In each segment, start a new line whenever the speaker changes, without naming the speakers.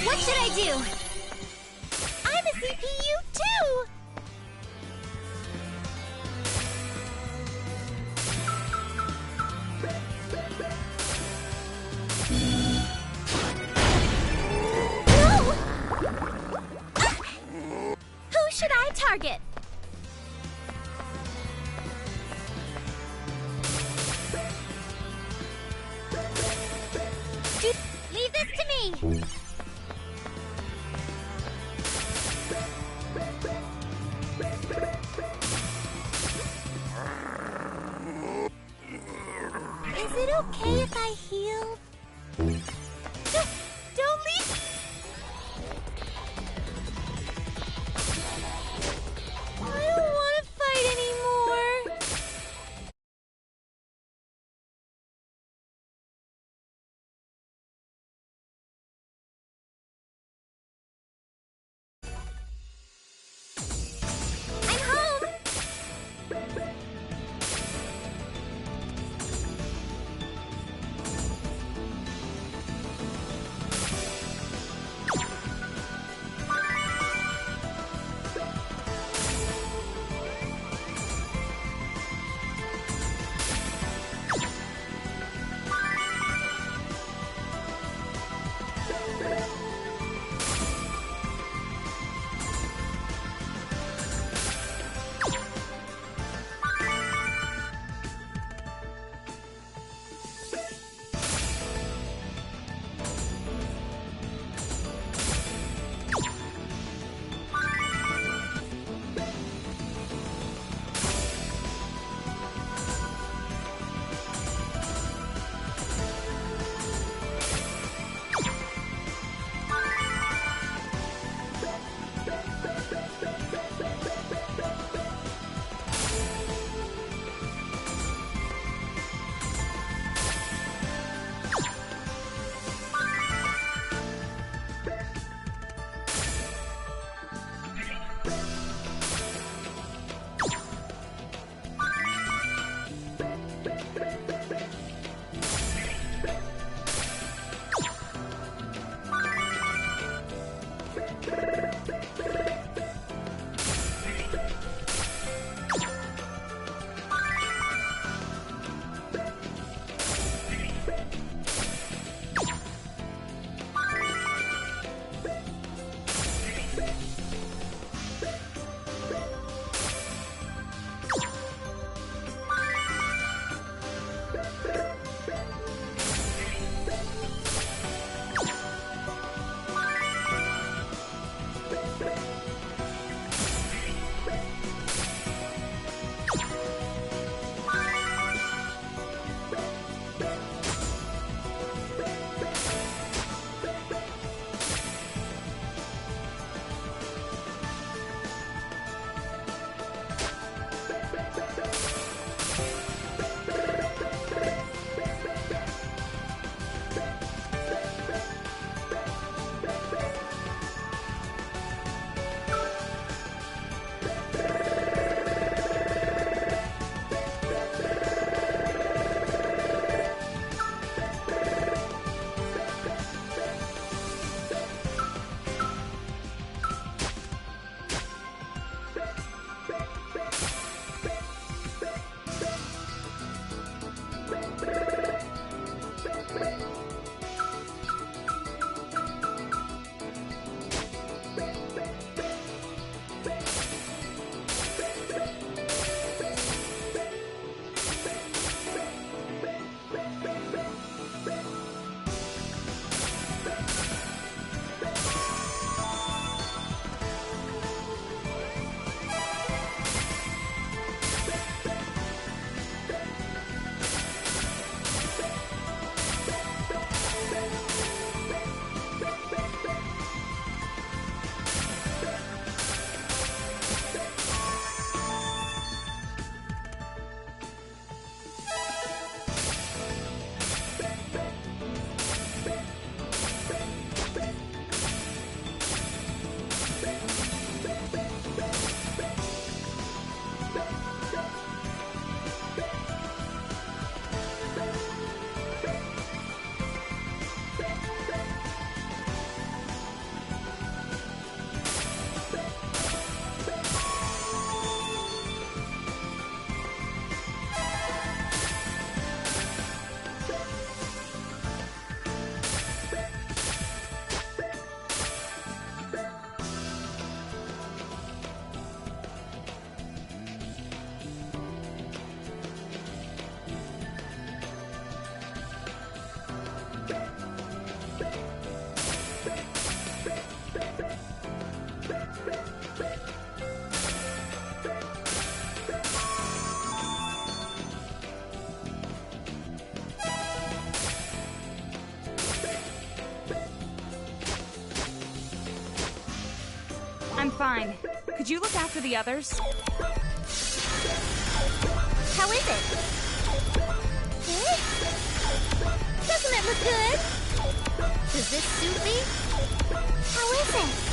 What should I do? I'm a CPU too! No! Who should I target? Leave this to me! Is it okay if I heal? Don't leave! I don't want to fight anymore! I'm home!
fine. Could you look after the others?
How is it? Good? Doesn't it look good? Does this suit me? How is it?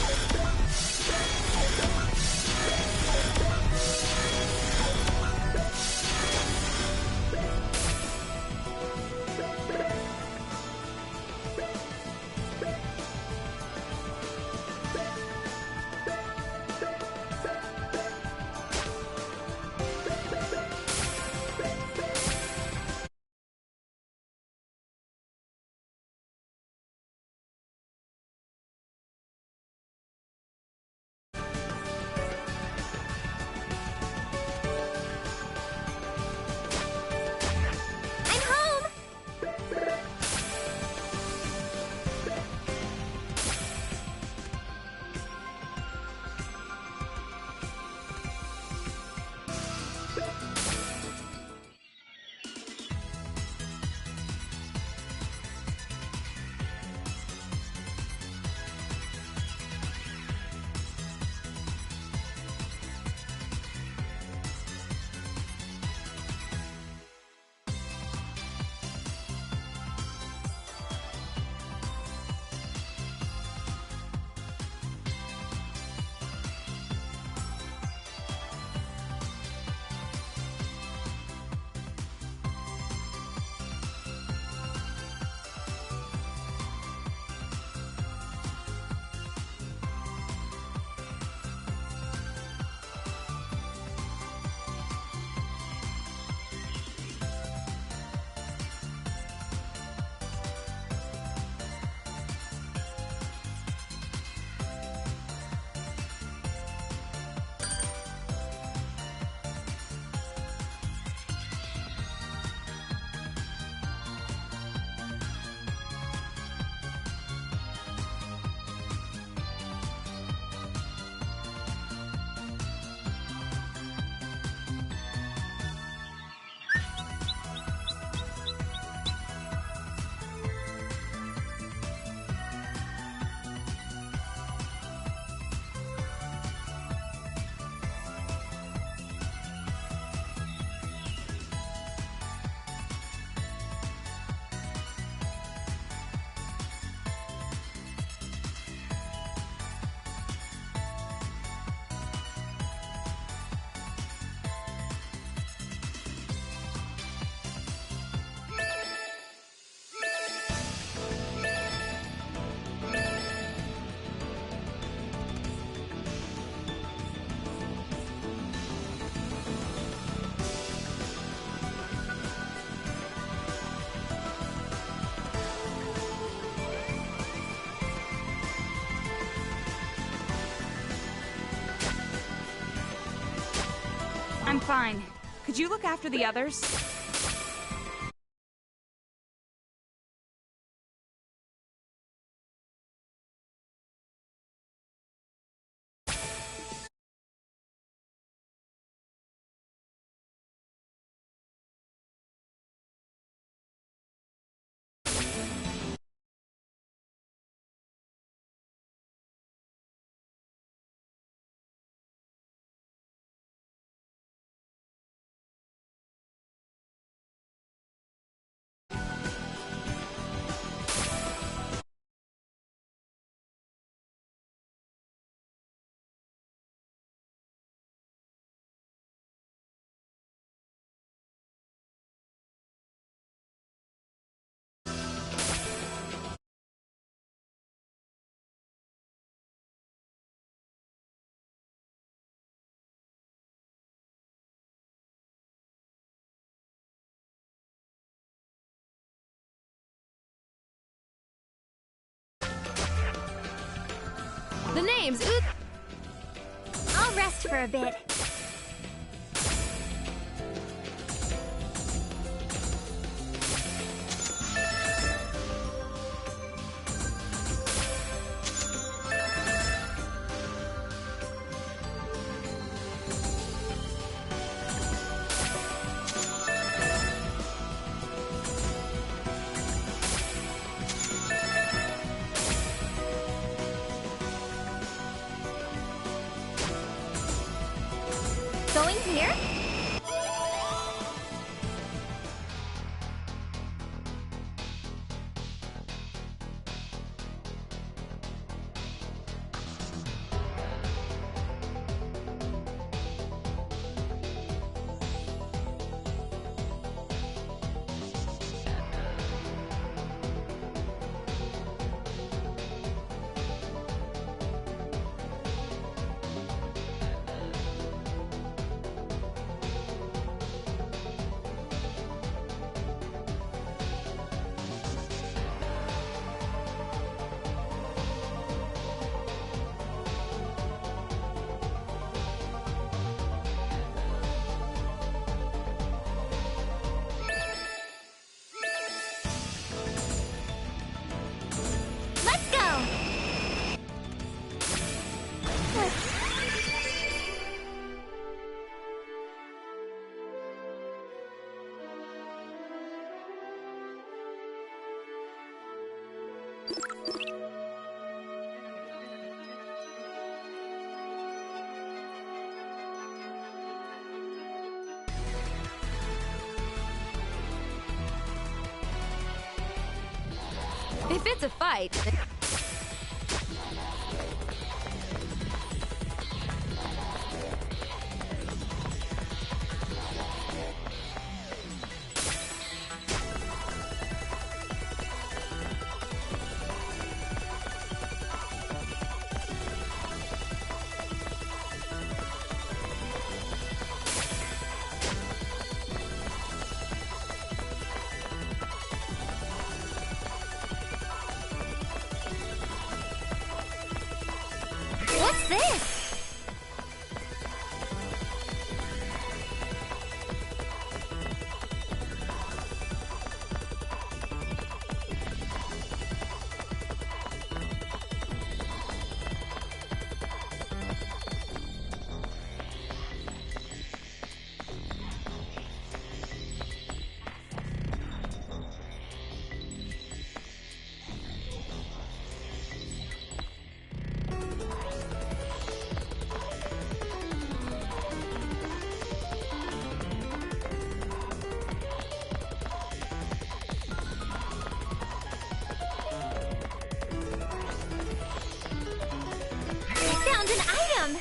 I'm fine. Could you look after the others?
The name's Oop. I'll rest for a bit. Going here? If it's a fight... What's this? Found an item!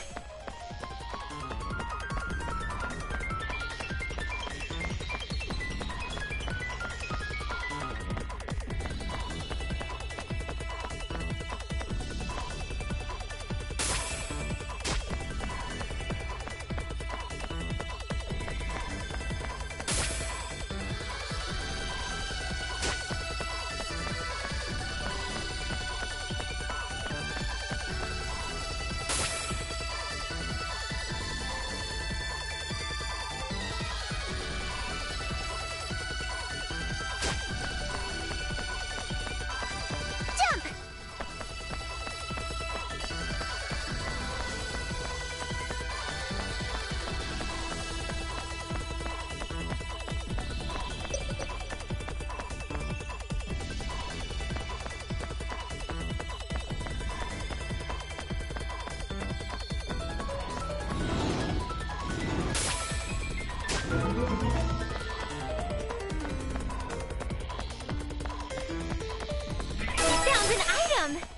Found an item!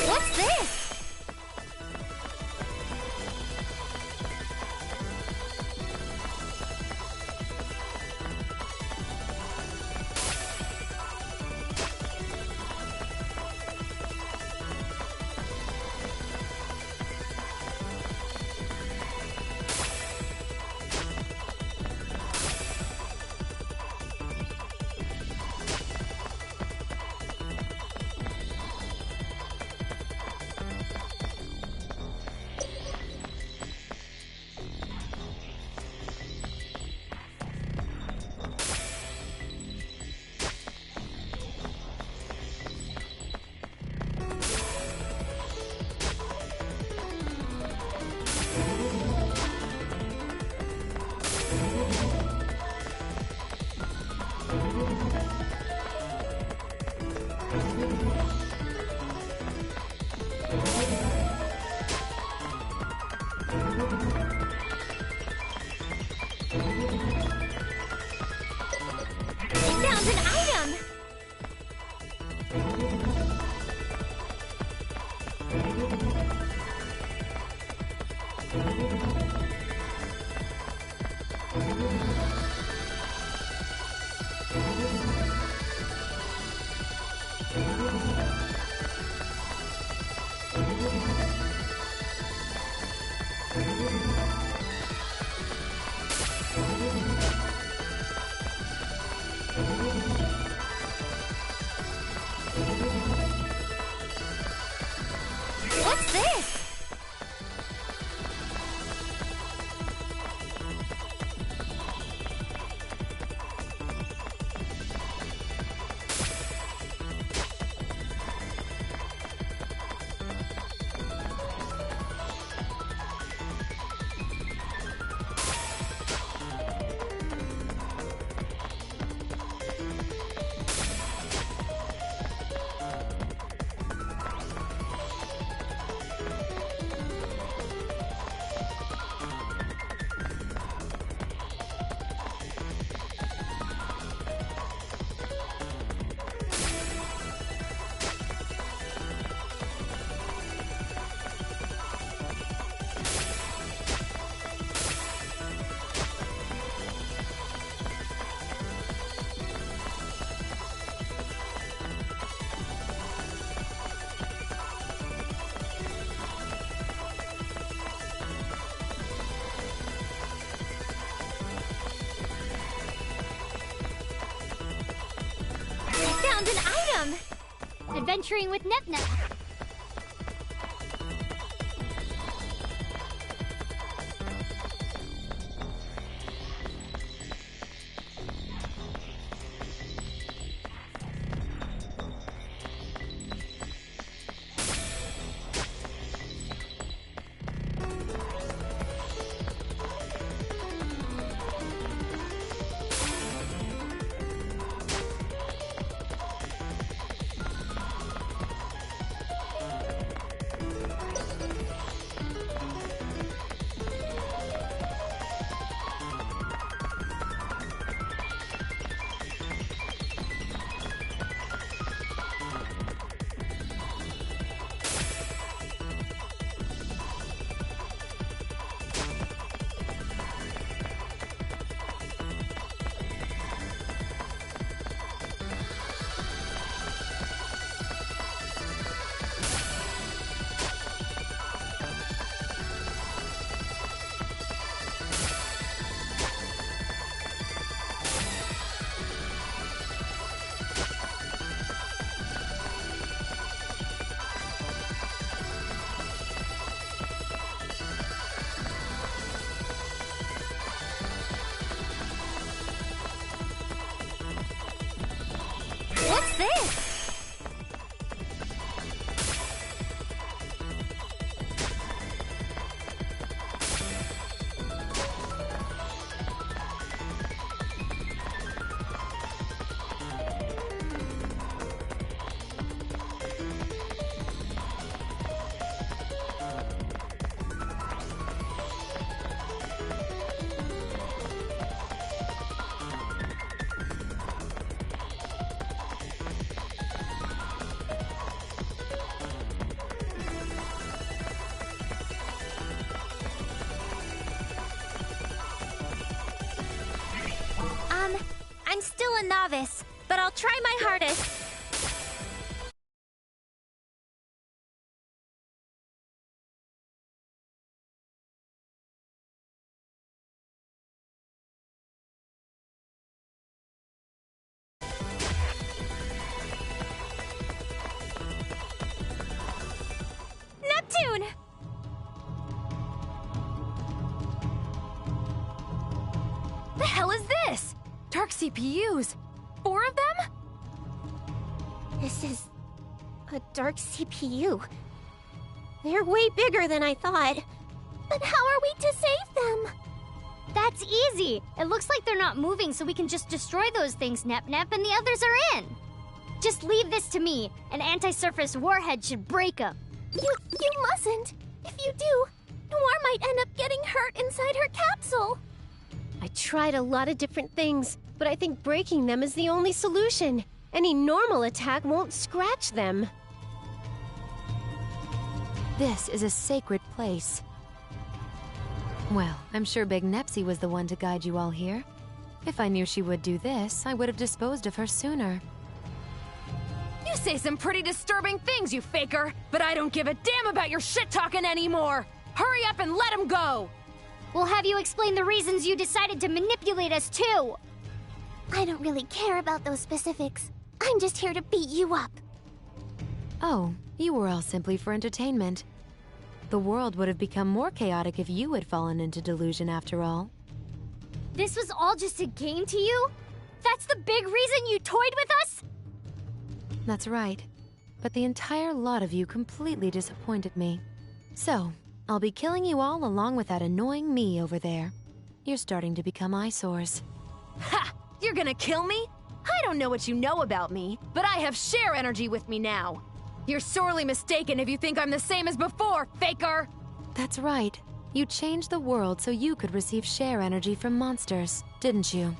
What's this? adventuring with Neptunia. What's this? I'm still a novice, but I'll try my hardest. Neptune!
The hell is this? Dark CPUs! 4 of them?
This is a dark CPU. They're way bigger than I thought. But how are we to save them?
That's easy. It looks like they're not moving, so we can just destroy those things, Nep, and the others are in. Just leave this to me. An anti-surface warhead should break them.
You mustn't. If you do, Noir might end up getting hurt inside her capsule.
I tried a lot of different things, but I think breaking them is the only solution. Any normal attack won't scratch them.
This is a sacred place. Well, I'm sure Big Nepsy was the one to guide you all here. If I knew she would do this, I would have disposed of her sooner.
You say some pretty disturbing things, you faker, but I don't give a damn about your shit-talking anymore! Hurry up and let him go!
We'll have you explain the reasons you decided to manipulate us, too!
I don't really care about those specifics. I'm just here to beat you up.
Oh, you were all simply for entertainment. The world would have become more chaotic if you had fallen into delusion after all.
This was all just a game to you? That's the big reason you toyed with us?
That's right. But the entire lot of you completely disappointed me. So, I'll be killing you all along with that annoying me over there. You're starting to become eyesores.
Ha! You're gonna kill me? I don't know what you know about me, but I have share energy with me now. You're sorely mistaken if you think I'm the same as before, faker!
That's right. You changed the world so you could receive share energy from monsters, didn't you?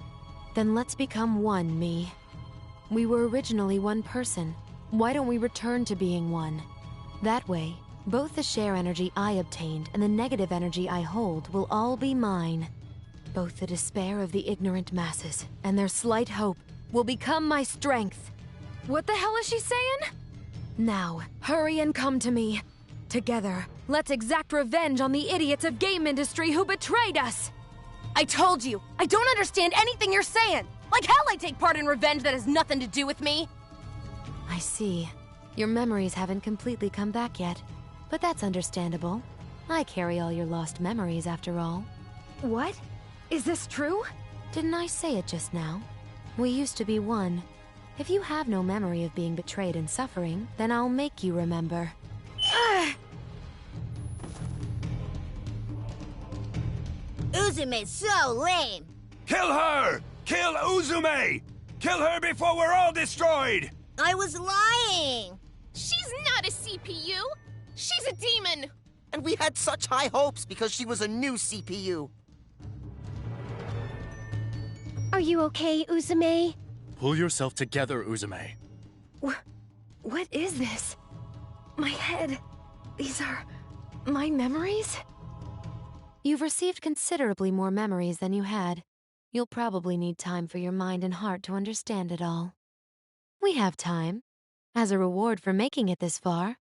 Then let's become one, me. We were originally one person. Why don't we return to being one? That way, both the share energy I obtained and the negative energy I hold will all be mine. Both the despair of the ignorant masses and their slight hope will become my strength.
What the hell is she saying?
Now, hurry and come to me. Together, let's exact revenge on the idiots of game industry who betrayed us!
I told you, I don't understand anything you're saying! Like hell I take part in revenge that has nothing to do with me!
I see. Your memories haven't completely come back yet, but that's understandable. I carry all your lost memories after all.
What? Is this true?
Didn't I say it just now? We used to be one. If you have no memory of being betrayed and suffering, then I'll make you remember.
Uzume's so lame.
Kill her! Kill Uzume! Kill her before we're all destroyed!
I was lying.
She's not a CPU! She's a demon!
And we had such high hopes because she was a new CPU.
Are you okay, Uzume?
Pull yourself together, Uzume.
What is this? My head. These are my memories?
You've received considerably more memories than you had. You'll probably need time for your mind and heart to understand it all. We have time. As a reward for making it this far,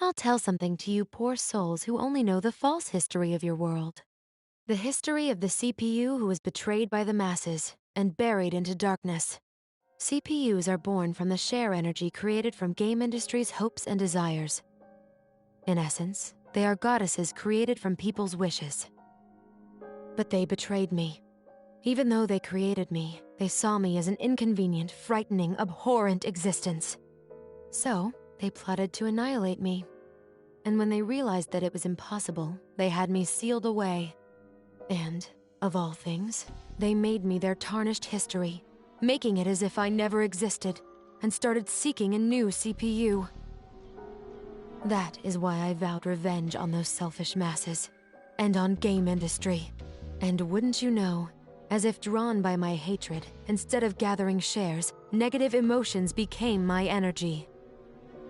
I'll tell something to you poor souls who only know the false history of your world. The history of the CPU who was betrayed by the masses and buried into darkness. CPUs are born from the share energy created from game industry's hopes and desires. In essence, they are goddesses created from people's wishes. But they betrayed me. Even though they created me, they saw me as an inconvenient, frightening, abhorrent existence. So, they plotted to annihilate me. And when they realized that it was impossible, they had me sealed away. And, of all things, they made me their tarnished history, making it as if I never existed, and started seeking a new CPU. That is why I vowed revenge on those selfish masses, and on game industry. And wouldn't you know, as if drawn by my hatred, instead of gathering shares, negative emotions became my energy.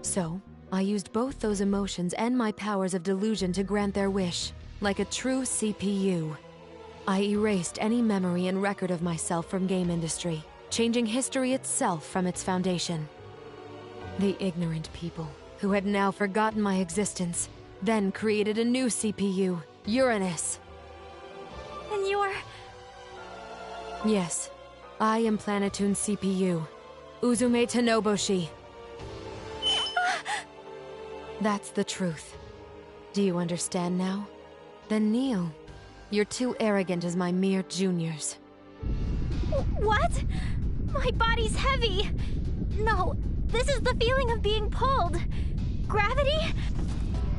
So, I used both those emotions and my powers of delusion to grant their wish, like a true CPU. I erased any memory and record of myself from game industry, changing history itself from its foundation. The ignorant people, who had now forgotten my existence, then created a new CPU, Uranus.
And you're...
Yes, I am Planetoon's CPU, Uzume Tanoboshi. That's the truth. Do you understand now? Then kneel. You're too arrogant as my mere juniors.
What? My body's heavy. No, this is the feeling of being pulled. Gravity?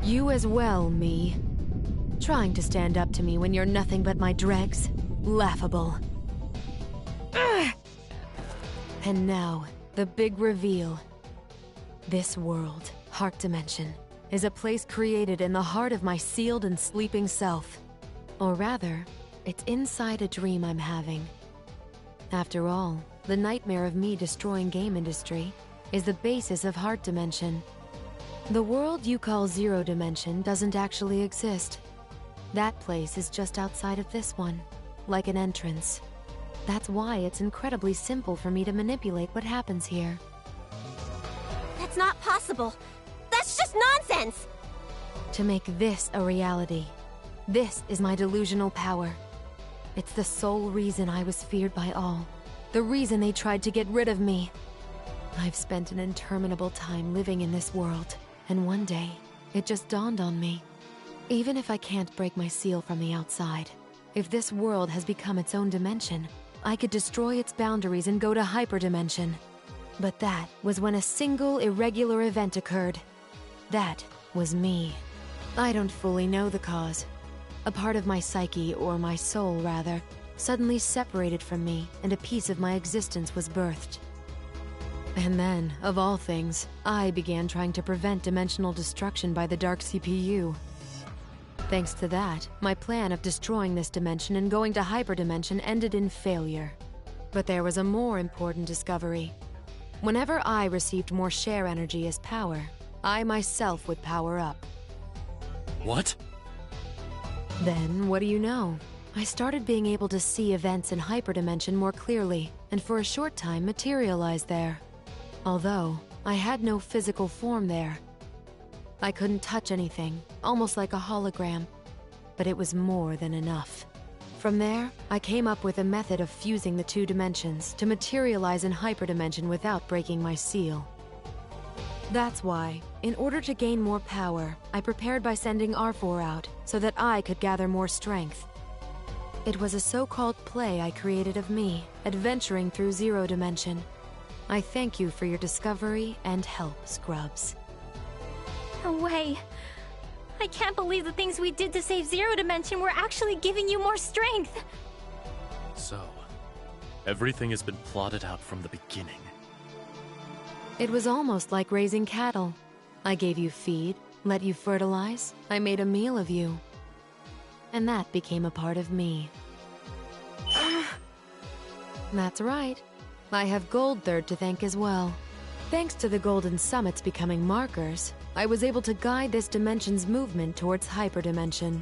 You as well, me. Trying to stand up to me when you're nothing but my dregs? Laughable. Ugh. And now, the big reveal. This world, Heart Dimension, is a place created in the heart of my sealed and sleeping self. Or rather, it's inside a dream I'm having. After all, the nightmare of me destroying game industry is the basis of Heart Dimension. The world you call Zero Dimension doesn't actually exist. That place is just outside of this one, like an entrance. That's why it's incredibly simple for me to manipulate what happens here.
That's not possible. That's just nonsense!
To make this a reality. This is my delusional power. It's the sole reason I was feared by all. The reason they tried to get rid of me. I've spent an interminable time living in this world, and one day, it just dawned on me. Even if I can't break my seal from the outside, if this world has become its own dimension, I could destroy its boundaries and go to hyperdimension. But that was when a single irregular event occurred. That was me. I don't fully know the cause. A part of my psyche, or my soul rather, suddenly separated from me, and a piece of my existence was birthed. And then, of all things, I began trying to prevent dimensional destruction by the Dark CPU. Thanks to that, my plan of destroying this dimension and going to hyperdimension ended in failure. But there was a more important discovery. Whenever I received more share energy as power, I myself would power up.
What?
Then, what do you know? I started being able to see events in hyperdimension more clearly, and for a short time materialized there. Although, I had no physical form there. I couldn't touch anything, almost like a hologram. But it was more than enough. From there, I came up with a method of fusing the two dimensions to materialize in hyperdimension without breaking my seal. That's why, in order to gain more power, I prepared by sending R4 out so that I could gather more strength. It was a so-called play I created of me, adventuring through Zero Dimension. I thank you for your discovery and help, Scrubs.
No way. I can't believe the things we did to save Zero Dimension were actually giving you more strength.
So, everything has been plotted out from the beginning.
It was almost like raising cattle. I gave you feed, let you fertilize, I made a meal of you. And that became a part of me. That's right. I have Gold Third to thank as well. Thanks to the Golden Summits becoming markers, I was able to guide this dimension's movement towards hyperdimension.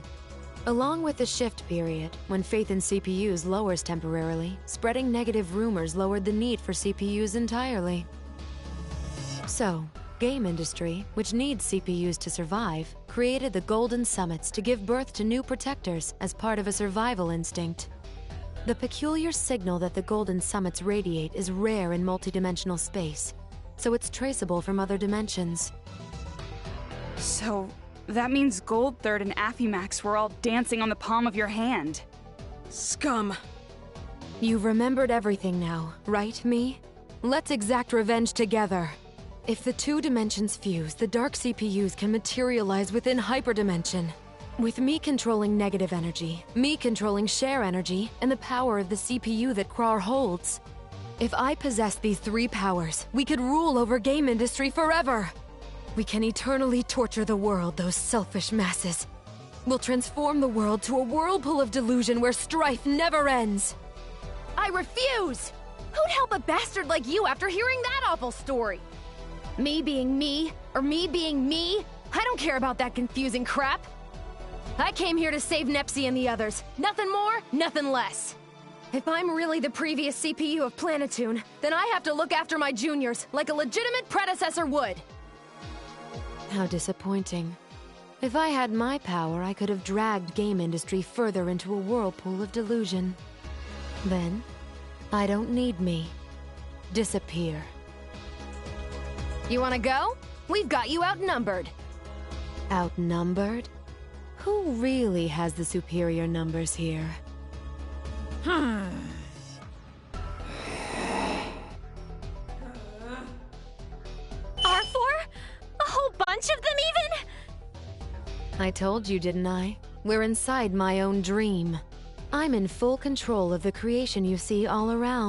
Along with the shift period, when faith in CPUs lowers temporarily, spreading negative rumors lowered the need for CPUs entirely. So, game industry, which needs CPUs to survive, created the Golden Summits to give birth to new protectors as part of a survival instinct. The peculiar signal that the Golden Summits radiate is rare in multidimensional space, so it's traceable from other dimensions.
So, that means Gold Third and Affymax were all dancing on the palm of your hand.
Scum.
You've remembered everything now, right, me? Let's exact revenge together. If the two dimensions fuse, the dark CPUs can materialize within hyperdimension. With me controlling negative energy, me controlling share energy, and the power of the CPU that Krar holds. If I possess these three powers, we could rule over game industry forever. We can eternally torture the world, those selfish masses. We'll transform the world to a whirlpool of delusion where strife never ends.
I refuse! Who'd help a bastard like you after hearing that awful story? Me being me, or me being me? I don't care about that confusing crap. I came here to save Nepsi and the others. Nothing more, nothing less. If I'm really the previous CPU of Planetoon, then I have to look after my juniors, like a legitimate predecessor would.
How disappointing. If I had my power, I could have dragged game industry further into a whirlpool of delusion. Then, I don't need me. Disappear.
You wanna go? We've got you outnumbered.
Outnumbered? Who really has the superior numbers here?
R4? A whole bunch of them even?
I told you, didn't I? We're inside my own dream. I'm in full control of the creation you see all around.